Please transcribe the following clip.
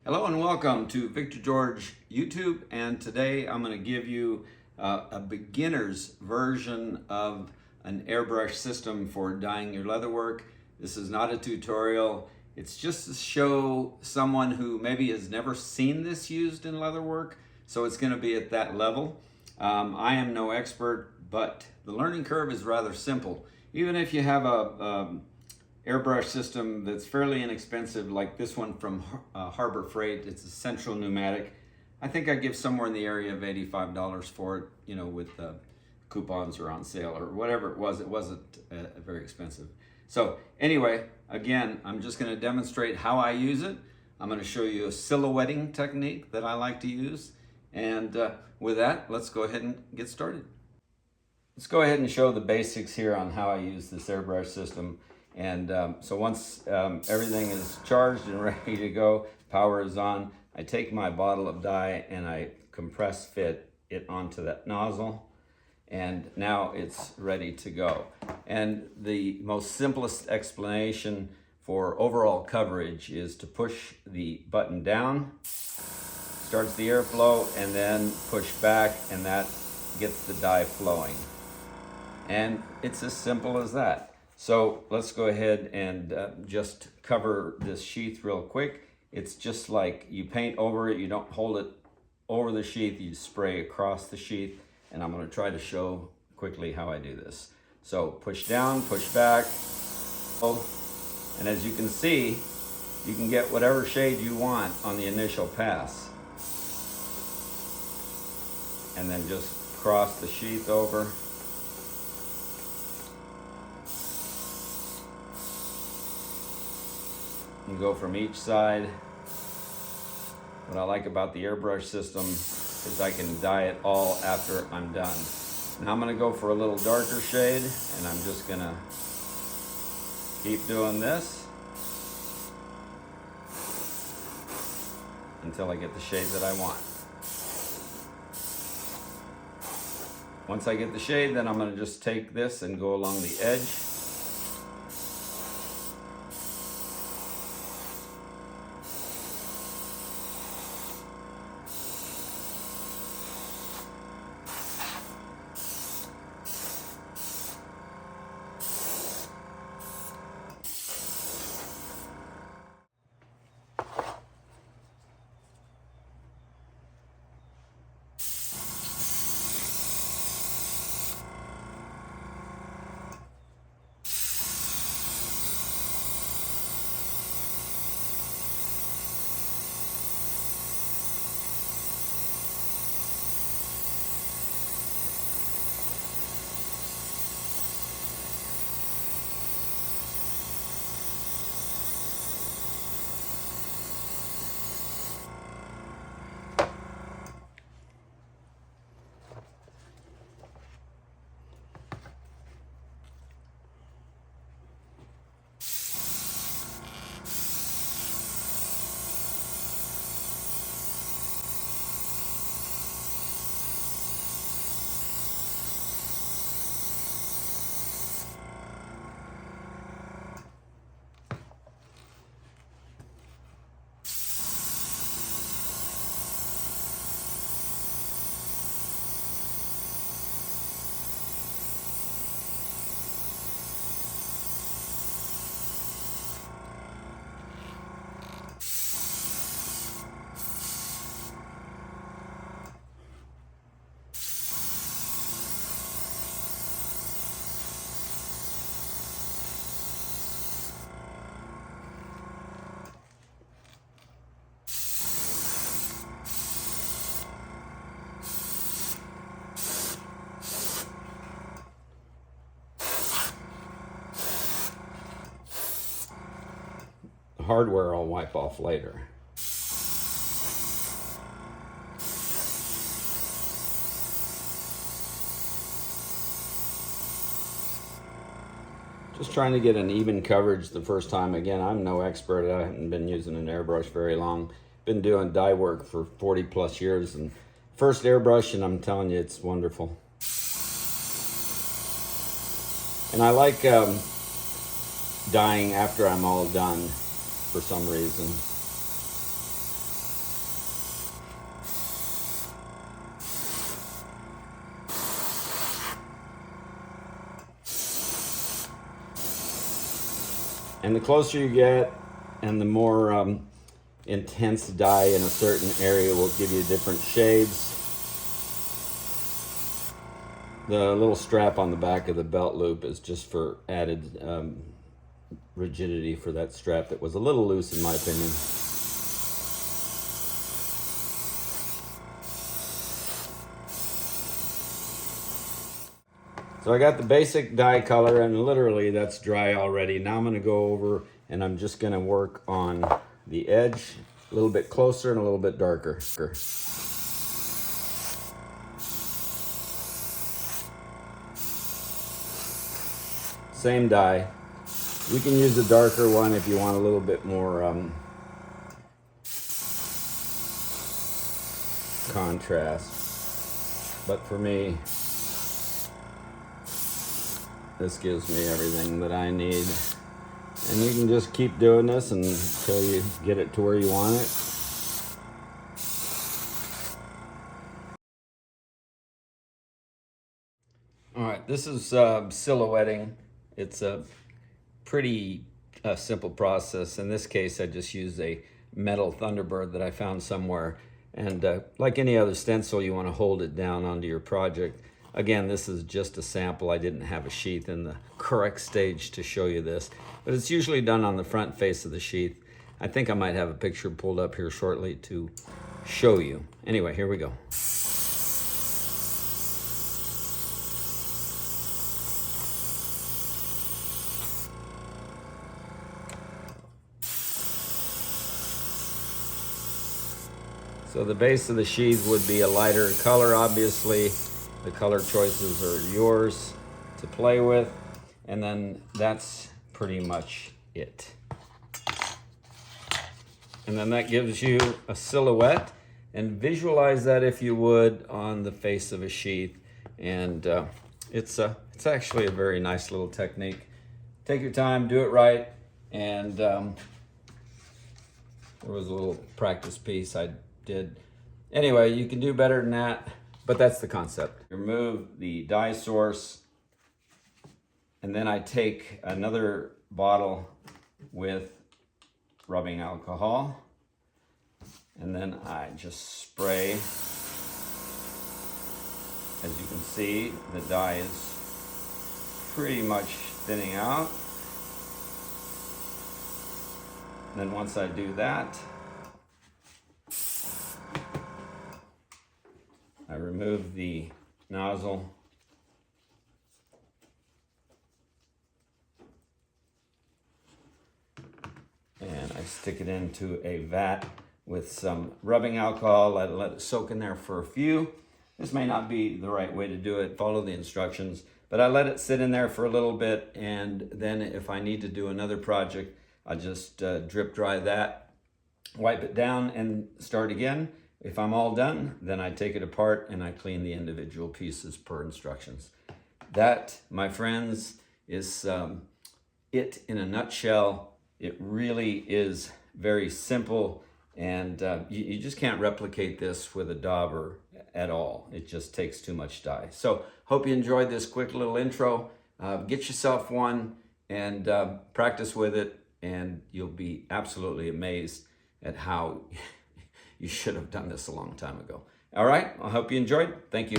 Hello and welcome to Victor George YouTube, and today I'm going to give you a beginner's version of an airbrush system for dyeing your leatherwork. This is not a tutorial, it's just to show someone who maybe has never seen this used in leatherwork, so it's going to be at that level. I am no expert, but the learning curve is rather simple. Even if you have a airbrush system that's fairly inexpensive, like this one from Harbor Freight. It's a central pneumatic. I think I give somewhere in the area of $85 for it, you know, with coupons or on sale or whatever it was. It wasn't very expensive. So anyway, again, I'm just going to demonstrate how I use it. I'm going to show you a silhouetting technique that I like to use. And with that, let's go ahead and get started. Let's go ahead and show the basics here on how I use this airbrush system. And so once everything is charged and ready to go, power is on, I take my bottle of dye and I compress fit it onto that nozzle, and now it's ready to go. And the most simplest explanation for overall coverage is to push the button down, starts the airflow, and then push back, and that gets the dye flowing. And it's as simple as that. So let's go ahead and just cover this sheath real quick. It's just like you paint over it. You don't hold it over the sheath. You spray across the sheath. And I'm going to try to show quickly how I do this. So push down, push back. And as you can see, you can get whatever shade you want on the initial pass. And then just cross the sheath over. You go from each side. What I like about the airbrush system is I can dye it all after I'm done. Now I'm going to go for a little darker shade, and I'm just going to keep doing this until I get the shade that I want. Once I get the shade, then I'm going to just take this and go along the edge. Hardware I'll wipe off later. Just trying to get an even coverage the first time. Again, I'm no expert. I haven't been using an airbrush very long. Been doing dye work for 40 plus years, and first airbrush, and I'm telling you, it's wonderful. And I like dyeing after I'm all done for some reason. And the closer you get and the more intense dye in a certain area will give you different shades. The little strap on the back of the belt loop is just for added rigidity for that strap that was a little loose in my opinion. So I got the basic dye color, and literally that's dry already. Now I'm going to go over and I'm just going to work on the edge a little bit closer and a little bit darker. Same dye. You can use a darker one if you want a little bit more contrast. But for me, this gives me everything that I need. And you can just keep doing this until you get it to where you want it. All right, this is silhouetting. It's a pretty simple process. In this case, I just use a metal Thunderbird that I found somewhere. And like any other stencil, you want to hold it down onto your project. Again, this is just a sample. I didn't have a sheath in the correct stage to show you this, but it's usually done on the front face of the sheath. I think I might have a picture pulled up here shortly to show you. Anyway, here we go. So the base of the sheath would be a lighter color, obviously. The color choices are yours to play with. And then that's pretty much it. And then that gives you a silhouette. And visualize that, if you would, on the face of a sheath. And it's actually a very nice little technique. Take your time, do it right. And there was a little practice piece I did. Anyway, you can do better than that. But that's the concept. Remove the dye source, and then I take another bottle with rubbing alcohol, and then I just spray. As you can see, the dye is pretty much thinning out. And then once I do that, I remove the nozzle and I stick it into a vat with some rubbing alcohol. Let it soak in there for a few. This may not be the right way to do it. Follow the instructions. But I let it sit in there for a little bit, and then if I need to do another project, I just drip dry that, wipe it down, and start again. If I'm all done, then I take it apart and I clean the individual pieces per instructions. That, my friends, is it in a nutshell. It really is very simple, and you just can't replicate this with a dauber at all. It just takes too much dye. So hope you enjoyed this quick little intro. Get yourself one and practice with it, and you'll be absolutely amazed at how you should have done this a long time ago. All right, I hope you enjoyed. Thank you.